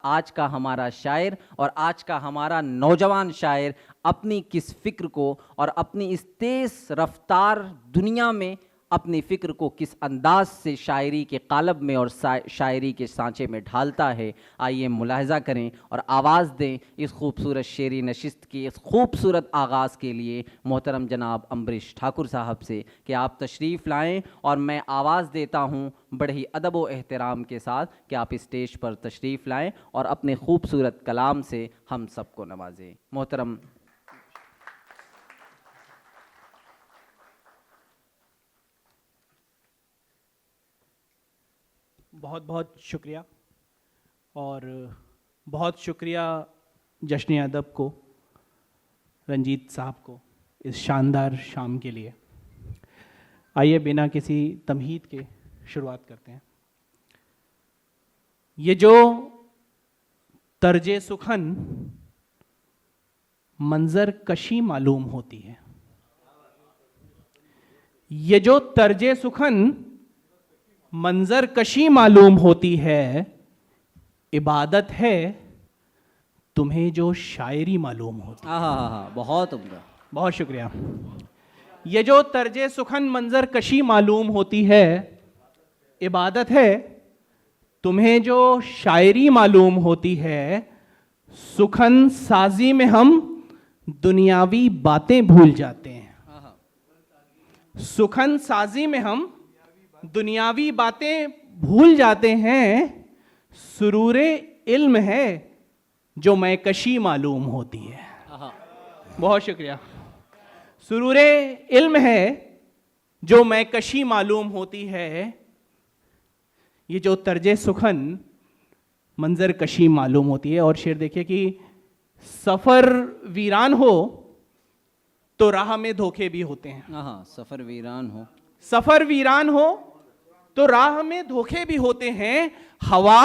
आज का हमारा शायर और आज का हमारा नौजवान शायर अपनी किस फ़िक्र को और अपनी इस तेज़ रफ्तार दुनिया में अपनी फ़िक्र को किस अंदाज से शायरी के कालब में और शायरी के सांचे में ढालता है, आइए मुलाहज़ा करें और आवाज़ दें इस खूबसूरत शेरी नशिस्त की इस खूबसूरत आगाज़ के लिए मोहतरम जनाब अम्बरीश ठाकुर साहब से कि आप तशरीफ़ लाएं और मैं आवाज़ देता हूं बड़े ही अदब व एहतराम के साथ कि आप स्टेज पर तशरीफ़ लाएं और अपने खूबसूरत कलाम से हम सबको नवाजें। मोहतरम बहुत बहुत शुक्रिया और बहुत शुक्रिया जश्न अदब को, रंजीत साहब को इस शानदार शाम के लिए। आइए बिना किसी तमहीद के शुरुआत करते हैं। ये जो तर्जे सुखन मंजर कशी मालूम होती है, ये जो तर्जे सुखन मंजर कशी मालूम होती है, इबादत है तुम्हें जो शायरी मालूम होती है। हाँ, बहुत उम्दा, बहुत शुक्रिया। ये जो तर्जे सुखन मंजर कशी मालूम होती है, इबादत है तुम्हें जो शायरी मालूम होती है। सुखन साजी में हम दुनियावी बातें भूल जाते हैं। सुखन साजी में हम दुनियावी बातें भूल जाते हैं। सुरूरे इल्म है जो मैं कशी मालूम होती है। बहुत शुक्रिया। सुरूरे इल्म है जो मैं कशी मालूम होती है। ये जो तर्जे सुखन मंजर कशी मालूम होती है। और शेर देखिए कि सफर वीरान हो तो राह में धोखे भी होते हैं। सफर वीरान हो, सफर वीरान हो तो राह में धोखे भी होते हैं। हवा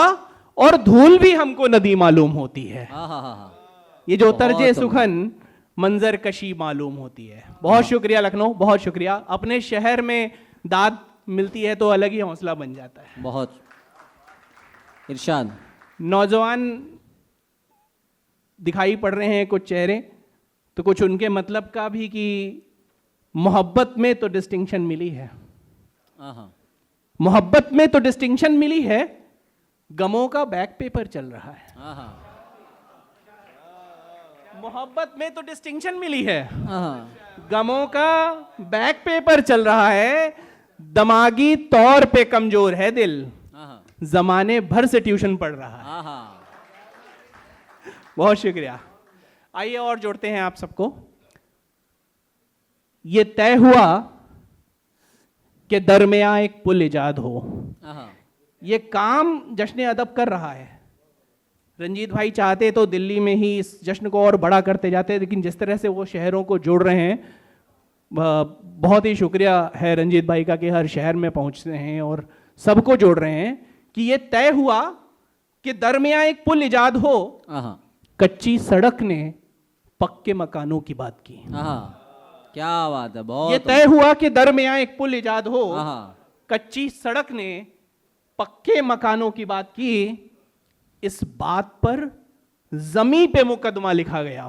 और धूल भी हमको नदी मालूम होती है। ये जो तर्जे सुखन मंजर कशी मालूम होती है। बहुत शुक्रिया लखनऊ, बहुत शुक्रिया। अपने शहर में दाद मिलती है तो अलग ही हौसला बन जाता है। बहुत इरशाद। नौजवान दिखाई पड़ रहे हैं कुछ चेहरे, तो कुछ उनके मतलब का भी कि मोहब्बत में तो डिस्टिंक्शन मिली है। मोहब्बत में तो डिस्टिंक्शन मिली है, गमों का बैक पेपर चल रहा है। मोहब्बत में तो डिस्टिंक्शन मिली है, गमों का बैक पेपर चल रहा है। दिमागी तौर पे कमजोर है दिल, जमाने भर से ट्यूशन पढ़ रहा है। बहुत शुक्रिया। आइए और जोड़ते हैं आप सबको। ये तय हुआ कि दरमियां एक पुल इजाद हो। ये काम जश्न अदब कर रहा है। रंजीत भाई चाहते तो दिल्ली में ही इस जश्न को और बड़ा करते जाते, लेकिन जिस तरह से वो शहरों को जोड़ रहे हैं, बहुत ही शुक्रिया है रंजीत भाई का कि हर शहर में पहुंचते हैं और सबको जोड़ रहे हैं। कि ये तय हुआ कि दरमियां एक पुल इजाद हो। कच्ची सड़क ने पक्के मकानों की बात की। क्या बात है। बहुत ये तय हुआ कि दरमियां एक पुल इजाद हो। कच्ची सड़क ने पक्के मकानों की बात की। इस बात पर जमी पे मुकदमा लिखा गया।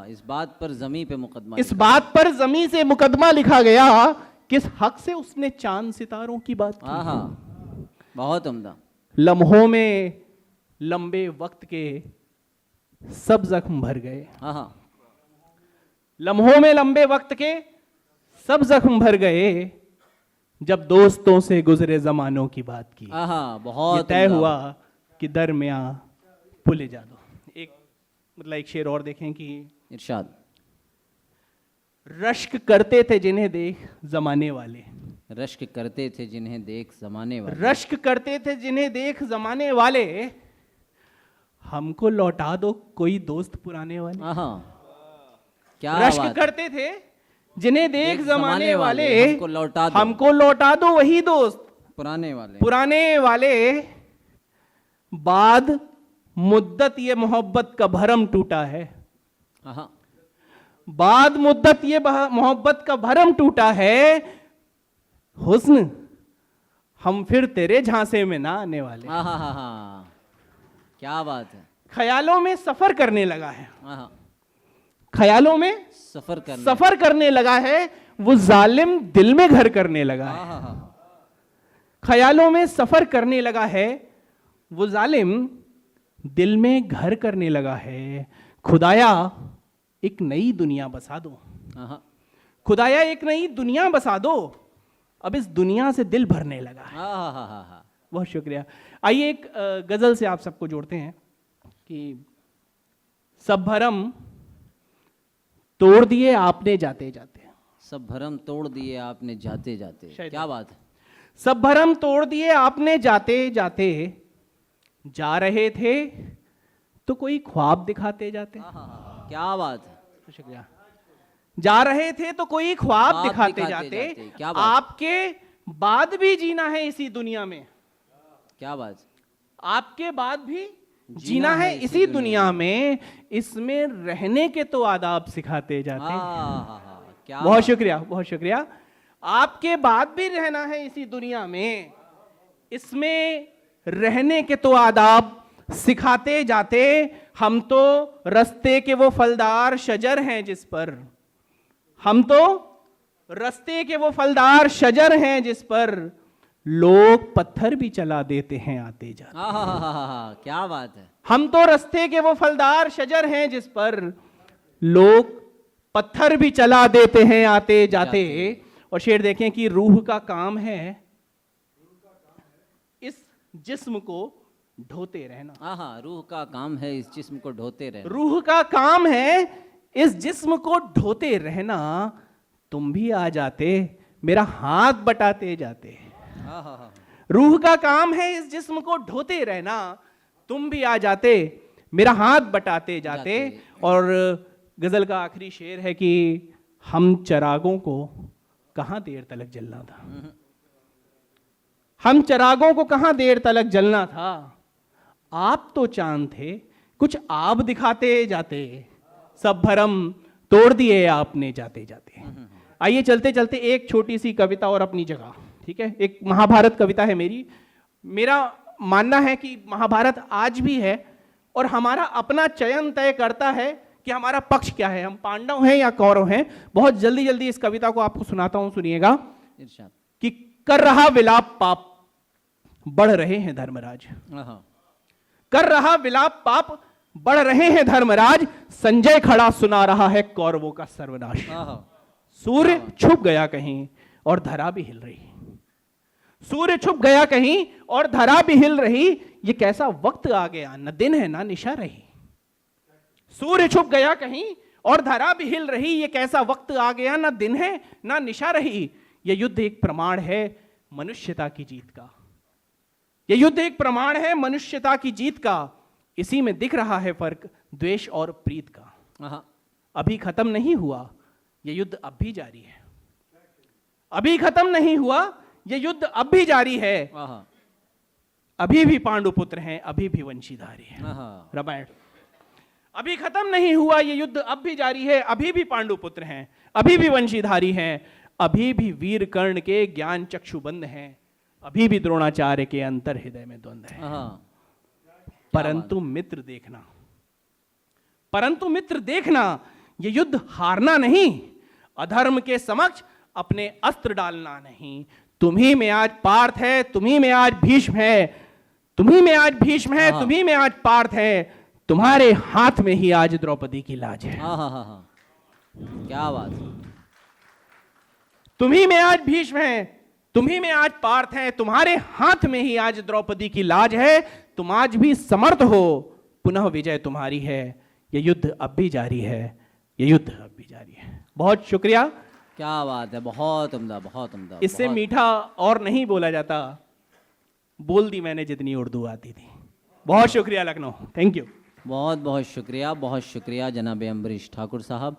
इस बात पर जमी पे मुकदमा, इस बात पर जमी से मुकदमा लिखा गया। किस हक से उसने चांद सितारों की बात की। बहुत उम्दा। लम्हों में लंबे वक्त के सब जख्म भर गए। लम्हों में लंबे वक्त के सब जख्म भर गए, जब दोस्तों से गुजरे जमानों की बात की। बहुत तय हुआ कि दरमियां पुल इजाद हो। एक शेर और देखें कि इरशाद। रश्क करते थे जिन्हें देख जमाने वाले। रश्क करते थे जिन्हें देख जमाने वाले। रश्क करते थे जिन्हें देख जमाने वाले। हमको लौटा दो कोई दोस्त पुराने वाले। क्या रश्क करते थे जिन्हें देख जमाने वाले। हमको लौटा दो वही दोस्त पुराने वाले। बाद मुद्दत ये मोहब्बत का भरम टूटा है। बाद मुद्दत ये मोहब्बत का भरम टूटा है। हुस्न हम फिर तेरे झांसे में ना आने वाले। क्या बात है। ख्यालों में सफर करने लगा है, हाँ, ख्यालों में सफर करने लगा है, वो जालिम दिल में घर करने लगा है। हाँ, ख्यालों में सफर करने लगा है, वो जालिम दिल में घर करने लगा है। खुदाया एक नई दुनिया बसा दो, हाँ, खुदाया एक नई दुनिया बसा दो, अब इस दुनिया से दिल भरने लगा है। हाँ। बहुत शुक्रिया। आइए एक गजल से आप सबको जोड़ते हैं कि सब भरम तोड़ दिए आपने जाते जाते, सब भरम तोड़ दिए आपने जाते जाते। क्या बात है। सब भरम तोड़ दिए आपने जाते जाते, जा रहे थे तो कोई ख्वाब दिखाते जाते। क्या बात है। शुक्रिया। जा रहे थे तो कोई ख्वाब दिखाते दिखाते जाते, क्या बात। आपके बाद भी जीना है इसी दुनिया में, क्या बात। आपके बाद भी जीना है इसी दुनिया में, इसमें रहने के तो आदाब सिखाते जाते। क्या बहुत शुक्रिया, बहुत शुक्रिया। आपके बाद भी रहना है इसी दुनिया में, इसमें रहने के तो आदाब सिखाते जाते। हम तो रस्ते के वो फलदार शजर हैं जिस पर, हम तो रस्ते के वो फलदार शजर हैं जिस पर लोग पत्थर भी चला देते हैं आते जाते। क्या बात है। हम तो रस्ते के वो फलदार शजर हैं जिस पर लोग पत्थर भी चला देते हैं आते जाते। और शेर देखें कि रूह का काम है इस जिस्म को ढोते रहना। रूह का काम है इस जिस्म को ढोते रहना। रूह का काम है इस जिस्म को ढोते रहना, तुम भी आ जाते मेरा हाथ बटाते जाते। रूह का काम है इस जिस्म को ढोते रहना, तुम भी आ जाते मेरा हाथ बटाते जाते। और गजल का आखिरी शेर है कि हम चरागों को कहां देर तलक जलना था, हम चरागों को कहां देर तलक जलना था, आप तो चांद थे कुछ आप दिखाते जाते, सब भरम तोड़ दिए आपने जाते जाते। आइए चलते चलते एक छोटी सी कविता और अपनी जगह, ठीक है। एक महाभारत कविता है मेरी। मेरा मानना है कि महाभारत आज भी है और हमारा अपना चयन तय करता है कि हमारा पक्ष क्या है, हम पांडव हैं या कौरव हैं। बहुत जल्दी जल्दी इस कविता को आपको सुनाता हूं, सुनिएगा। कि कर रहा विलाप पाप बढ़ रहे हैं धर्मराज, कर रहा विलाप पाप बढ़ रहे हैं धर्मराज, संजय खड़ा सुना रहा है कौरवों का सर्वनाश। सूर्य छुप गया कहीं और धरा भी हिल रही, सूर्य छुप गया कहीं और धरा भी हिल रही, ये कैसा वक्त आ गया न दिन है ना निशा रही। सूर्य छुप गया कहीं और धरा भी हिल रही, ये कैसा वक्त आ गया ना दिन है ना निशा रही। ये युद्ध एक प्रमाण है मनुष्यता की जीत का, ये युद्ध एक प्रमाण है मनुष्यता की जीत का, इसी में दिख रहा है फर्क द्वेष और प्रीत का। अभी खत्म नहीं हुआ ये युद्ध अब भी जारी है, अभी खत्म नहीं हुआ ये युद्ध अब भी जारी है, अभी भी पांडुपुत्र हैं अभी भी वंशीधारी है। रामायण। अभी खत्म नहीं हुआ ये युद्ध अब भी जारी है, अभी भी पांडुपुत्र हैं अभी भी वंशीधारी हैं, अभी भी वीर कर्ण के ज्ञान चक्षुबंद हैं, अभी भी द्रोणाचार्य के अंतर हृदय में द्वंद है। परंतु मित्र देखना, परंतु मित्र देखना, ये युद्ध हारना नहीं, अधर्म के समक्ष अपने अस्त्र डालना नहीं। तुम्ही में आज पार्थ है, तुम्ही में आज भीष्म है, तुम्ही में आज भीष्म है, तुम्ही में आज पार्थ है, तुम्हारे हाथ में ही आज द्रौपदी की लाज है। क्या बात। तुम्ही में आज भीष्म है, तुम्ही में आज पार्थ है, तुम्हारे हाथ में ही आज द्रौपदी की लाज है। तुम आज भी समर्थ हो, पुनः विजय तुम्हारी है, ये युद्ध अब भी जारी है, ये युद्ध अब भी जारी है। बहुत शुक्रिया। क्या बात है, बहुत उम्दा, बहुत उम्दा। इससे मीठा और नहीं बोला जाता, बोल दी मैंने जितनी उर्दू आती थी। बहुत शुक्रिया लखनऊ, थैंक यू। बहुत बहुत शुक्रिया, बहुत शुक्रिया जनाब अम्बरीश ठाकुर साहब।